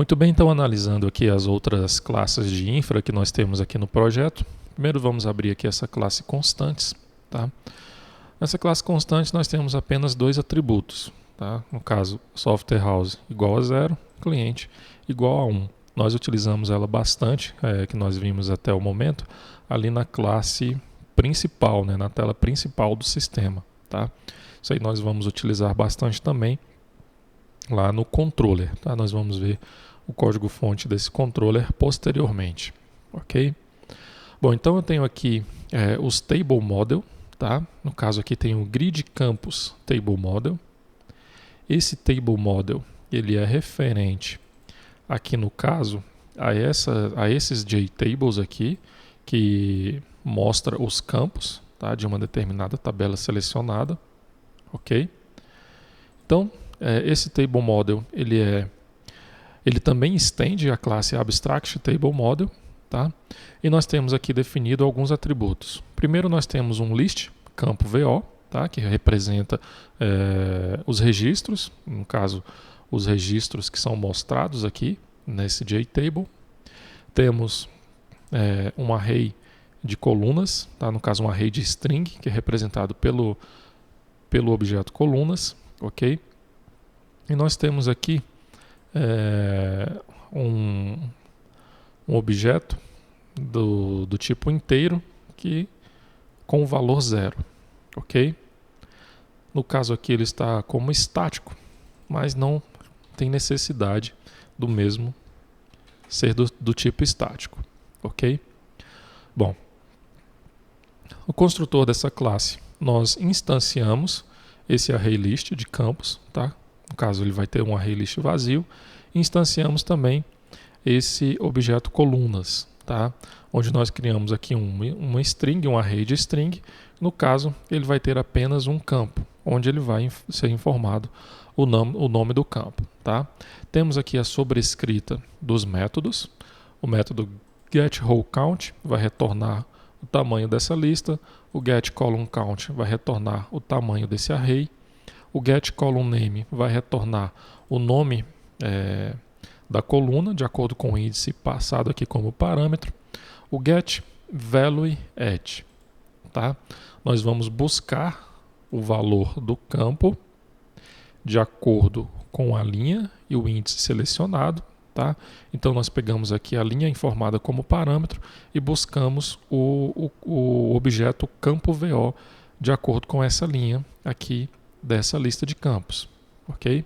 Muito bem, então analisando aqui as outras classes de infra que nós temos aqui no projeto. Primeiro vamos abrir aqui essa classe constantes, tá? Nessa classe constante nós temos apenas dois atributos, tá? No caso, software house igual a 0, cliente igual a 1. Nós utilizamos ela bastante, que nós vimos até o momento, ali na classe principal, né? Na tela principal do sistema, tá? Isso aí nós vamos utilizar bastante também lá no controller, tá? Nós vamos ver o código-fonte desse controller posteriormente, ok? Bom, então eu tenho aqui os table model, tá? No caso aqui tem o grid campus table model. Esse table model ele é referente aqui no caso a esses JTables aqui que mostra os campos, tá? De uma determinada tabela selecionada, ok? Então esse table model ele também estende a classe Abstract Table Model, tá? E nós temos aqui definido alguns atributos. Primeiro nós temos um list, campo VO, tá? Que representa os registros, no caso os registros que são mostrados aqui nesse JTable. Temos um array de colunas, tá? No caso um array de string, que é representado pelo objeto colunas, ok? E nós temos aqui um objeto do tipo inteiro com o valor 0, ok? No caso aqui ele está como estático, mas não tem necessidade do mesmo ser do tipo estático, ok? Bom, o construtor dessa classe, nós instanciamos esse array list de campos, tá? No caso, ele vai ter um array list vazio. Instanciamos também esse objeto colunas, tá? Onde nós criamos aqui uma string, um array de string. No caso, ele vai ter apenas um campo, onde ele vai ser informado o nome do campo, tá? Temos aqui a sobrescrita dos métodos. O método getRowCount vai retornar o tamanho dessa lista. O getColumnCount vai retornar o tamanho desse array. O getColumnName vai retornar o nome da coluna, de acordo com o índice passado aqui como parâmetro. O getValueAdd, tá? Nós vamos buscar o valor do campo de acordo com a linha e o índice selecionado, tá? Então nós pegamos aqui a linha informada como parâmetro e buscamos o objeto campo VO de acordo com essa linha aqui dessa lista de campos, ok?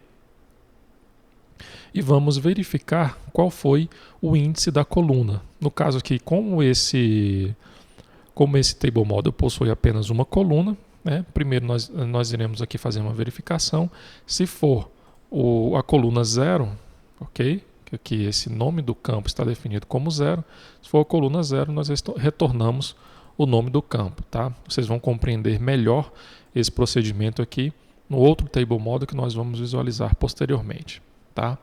E vamos verificar qual foi o índice da coluna. No caso aqui, como esse table model possui apenas uma coluna, né? Primeiro nós iremos aqui fazer uma verificação. Se for a coluna 0, ok? Que aqui esse nome do campo está definido como 0. Se for a coluna 0, nós retornamos o nome do campo, tá? Vocês vão compreender melhor esse procedimento aqui no outro table model que nós vamos visualizar posteriormente, tá?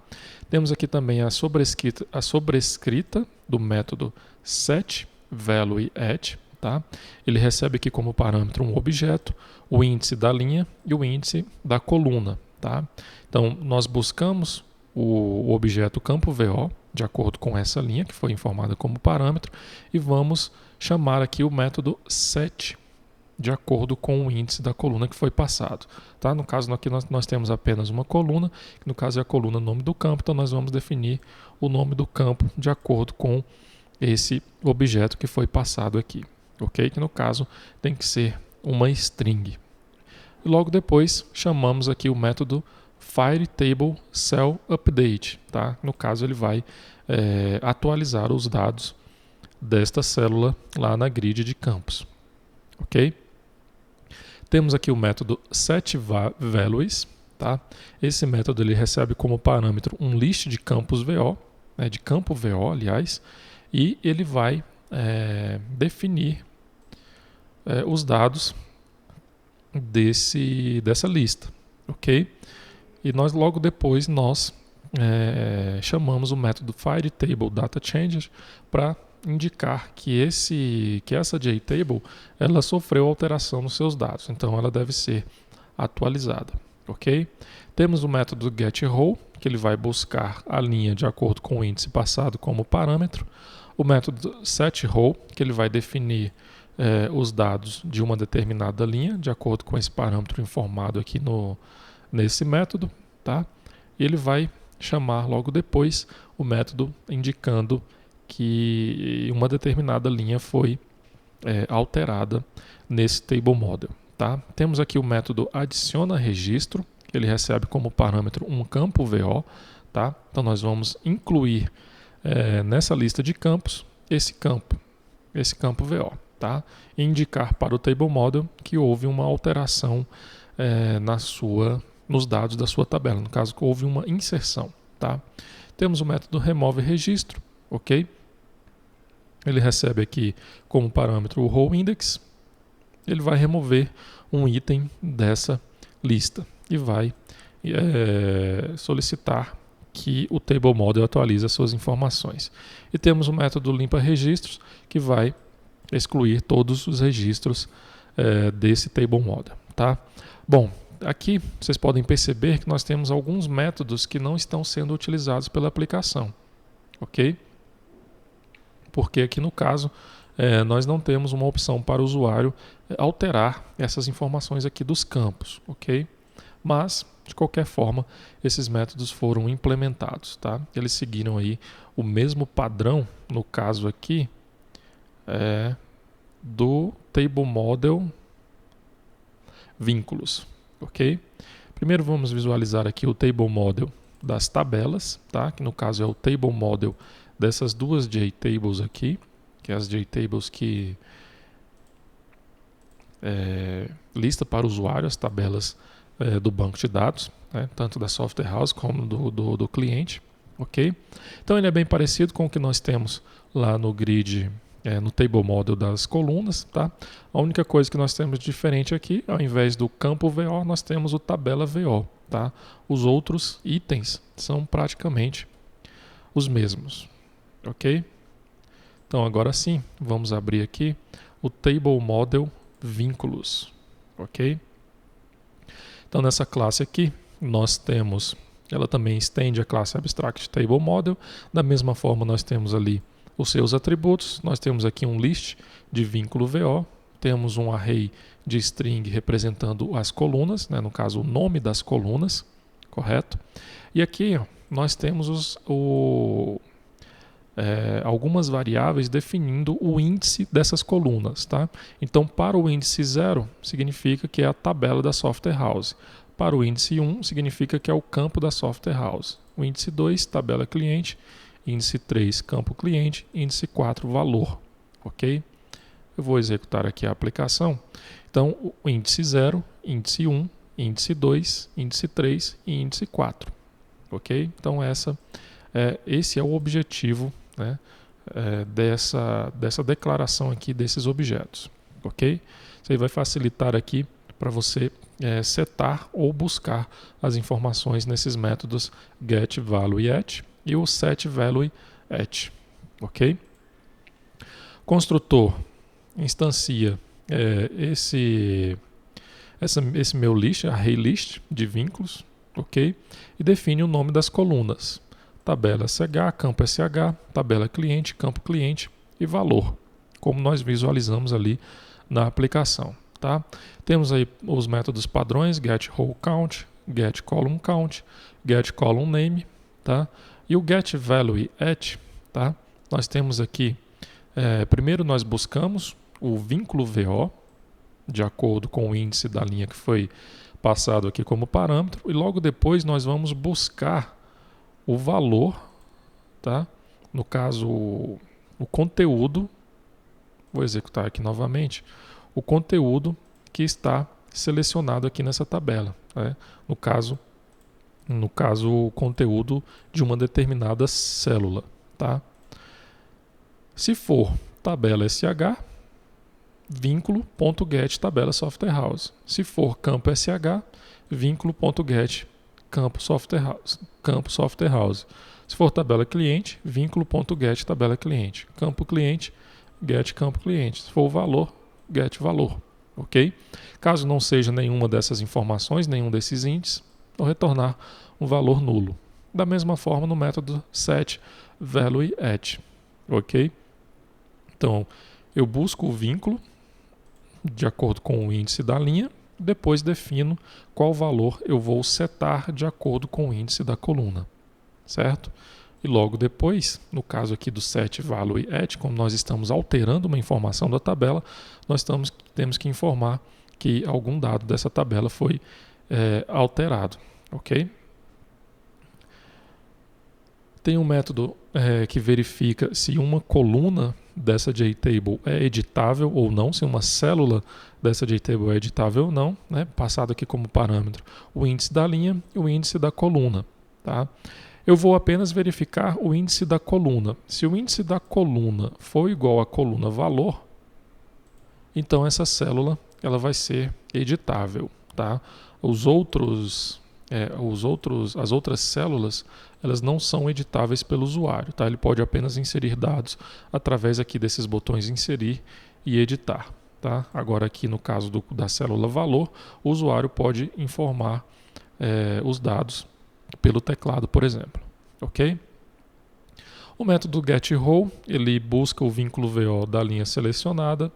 Temos aqui também a sobrescrita do método setValueAdd, tá? Ele recebe aqui como parâmetro um objeto, o índice da linha e o índice da coluna, tá? Então nós buscamos o objeto campo VO de acordo com essa linha que foi informada como parâmetro e vamos chamar aqui o método set de acordo com o índice da coluna que foi passado, tá? No caso aqui nós temos apenas uma coluna, que no caso é a coluna nome do campo, então nós vamos definir o nome do campo de acordo com esse objeto que foi passado aqui, ok? Que no caso tem que ser uma string. E logo depois chamamos aqui o método fireTableCellUpdate, tá? No caso ele vai atualizar os dados desta célula lá na grid de campos, ok? Temos aqui o método setValues, tá? Esse método ele recebe como parâmetro um list de campos VO, né, de campo VO, aliás, e ele vai definir os dados dessa lista, ok? E logo depois nós chamamos o método fireTableDataChange para indicar que essa JTable ela sofreu alteração nos seus dados, então ela deve ser atualizada, ok? Temos o método getRow, que ele vai buscar a linha de acordo com o índice passado como parâmetro. O método setRow, que ele vai definir os dados de uma determinada linha, de acordo com esse parâmetro informado aqui nesse método, tá? E ele vai chamar logo depois o método indicando que uma determinada linha foi alterada nesse table model, tá? Temos aqui o método adiciona registro, que ele recebe como parâmetro um campo VO, tá? Então nós vamos incluir nessa lista de campos esse campo VO, tá? E indicar para o table model que houve uma alteração nos dados da sua tabela, no caso que houve uma inserção, tá? Temos o método remove registro, ok? Ele recebe aqui como parâmetro o row index, ele vai remover um item dessa lista e vai solicitar que o table model atualize as suas informações. E temos o método limpa registros, que vai excluir todos os registros desse table model, tá? Bom, aqui vocês podem perceber que nós temos alguns métodos que não estão sendo utilizados pela aplicação, ok? Porque aqui no caso nós não temos uma opção para o usuário alterar essas informações aqui dos campos, ok? Mas, de qualquer forma, esses métodos foram implementados, tá? Eles seguiram aí o mesmo padrão, no caso aqui, do table model vínculos, ok? Primeiro vamos visualizar aqui o table model das tabelas, tá? Que no caso é o table model dessas duas JTables aqui, que é as JTables que lista para o usuário as tabelas do banco de dados, né? Tanto da software house como do cliente, ok? Então ele é bem parecido com o que nós temos lá no grid, no table model das colunas, tá? A única coisa que nós temos diferente aqui, ao invés do campo VO, nós temos o tabela VO, tá? Os outros itens são praticamente os mesmos, ok? Então agora sim, vamos abrir aqui o table model vínculos, ok? Então nessa classe aqui nós temos, ela também estende a classe abstract table model. Da mesma forma nós temos ali os seus atributos. Nós temos aqui um list de vínculo VO, temos um array de string representando as colunas, né, no caso o nome das colunas, correto? E aqui nós temos algumas variáveis definindo o índice dessas colunas, tá? Então, para o índice 0, significa que é a tabela da software house. Para o índice 1, significa que é o campo da software house. O índice 2, tabela cliente. Índice 3, campo cliente. Índice 4, valor. Ok? Eu vou executar aqui a aplicação. Então, o índice 0, índice 1, índice 2, índice 3 e índice 4. Ok? Então, esse é o objetivo, né, dessa declaração aqui desses objetos, ok? Isso aí vai facilitar aqui para você setar ou buscar as informações nesses métodos getValueAt e o setValueAt, ok? Construtor instancia esse meu list, array list de vínculos, ok? E define o nome das colunas. Tabela SH, campo SH, tabela cliente, campo cliente e valor, como nós visualizamos ali na aplicação, tá? Temos aí os métodos padrões, getRowCount, getColumnCount, getColumnName, tá? E o getValueAt, tá? Nós temos aqui, primeiro nós buscamos o vínculo VO, de acordo com o índice da linha que foi passado aqui como parâmetro, e logo depois nós vamos buscar o valor, tá? No caso, o conteúdo, vou executar aqui novamente, o conteúdo que está selecionado aqui nessa tabela, né? No caso, o conteúdo de uma determinada célula, tá? Se for tabela SH, vínculo.get tabela software house. Se for campo SH, vínculo.get campo software house. Se for tabela cliente, vínculo.get tabela cliente. Campo cliente, get campo cliente. Se for valor, get valor. Ok? Caso não seja nenhuma dessas informações, nenhum desses índices, vou retornar um valor nulo. Da mesma forma no método setValueAt, ok? Então, eu busco o vínculo de acordo com o índice da linha, depois defino qual valor eu vou setar de acordo com o índice da coluna, certo? E logo depois, no caso aqui do setValueAt, como nós estamos alterando uma informação da tabela, nós temos que informar que algum dado dessa tabela foi alterado, ok? Tem um método que verifica se uma coluna dessa JTable é editável ou não, se uma célula dessa JTable é editável ou não, né? Passado aqui como parâmetro o índice da linha e o índice da coluna, tá? Eu vou apenas verificar o índice da coluna. Se o índice da coluna for igual à coluna valor, então essa célula ela vai ser editável, tá? As outras células, elas não são editáveis pelo usuário, tá? Ele pode apenas inserir dados através aqui desses botões inserir e editar, tá? Agora aqui no caso da célula valor, o usuário pode informar os dados pelo teclado, por exemplo, ok? O método getRow, ele busca o vínculo VO da linha selecionada.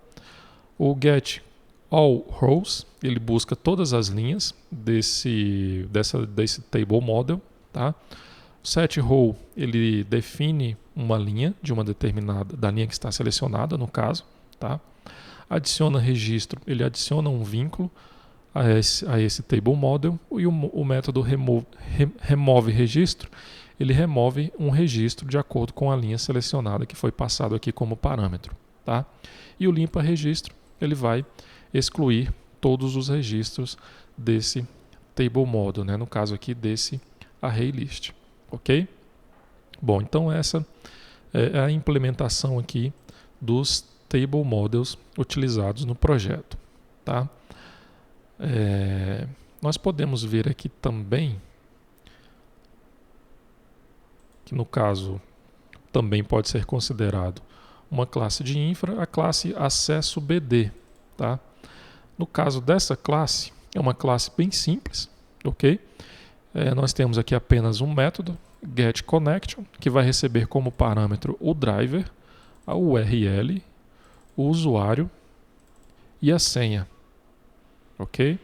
O getAllRows, ele busca todas as linhas desse table model, tá? O setRow, ele define uma linha de uma determinada, da linha que está selecionada, no caso, tá? Adiciona registro, ele adiciona um vínculo a esse table model, e o método remove registro, ele remove um registro de acordo com a linha selecionada que foi passado aqui como parâmetro, tá? E o limpa registro, ele vai excluir todos os registros desse table model, né? No caso aqui desse array list, ok? Bom, então essa é a implementação aqui dos table models utilizados no projeto, tá? Nós podemos ver aqui também que no caso também pode ser considerado uma classe de infra, a classe acesso BD, tá? No caso dessa classe, é uma classe bem simples, ok? Nós temos aqui apenas um método, getConnection, que vai receber como parâmetro o driver, a URL, o usuário e a senha, ok?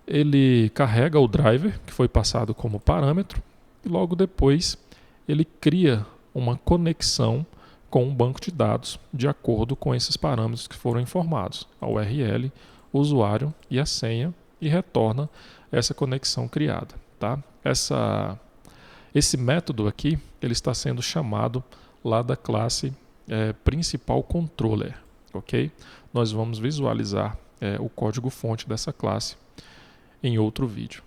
Ele carrega o driver, que foi passado como parâmetro, e logo depois ele cria uma conexão com um banco de dados de acordo com esses parâmetros que foram informados, a URL, o usuário e a senha, e retorna essa conexão criada, tá? Esse método aqui, ele está sendo chamado lá da classe principal controller, ok? Nós vamos visualizar o código fonte dessa classe em outro vídeo.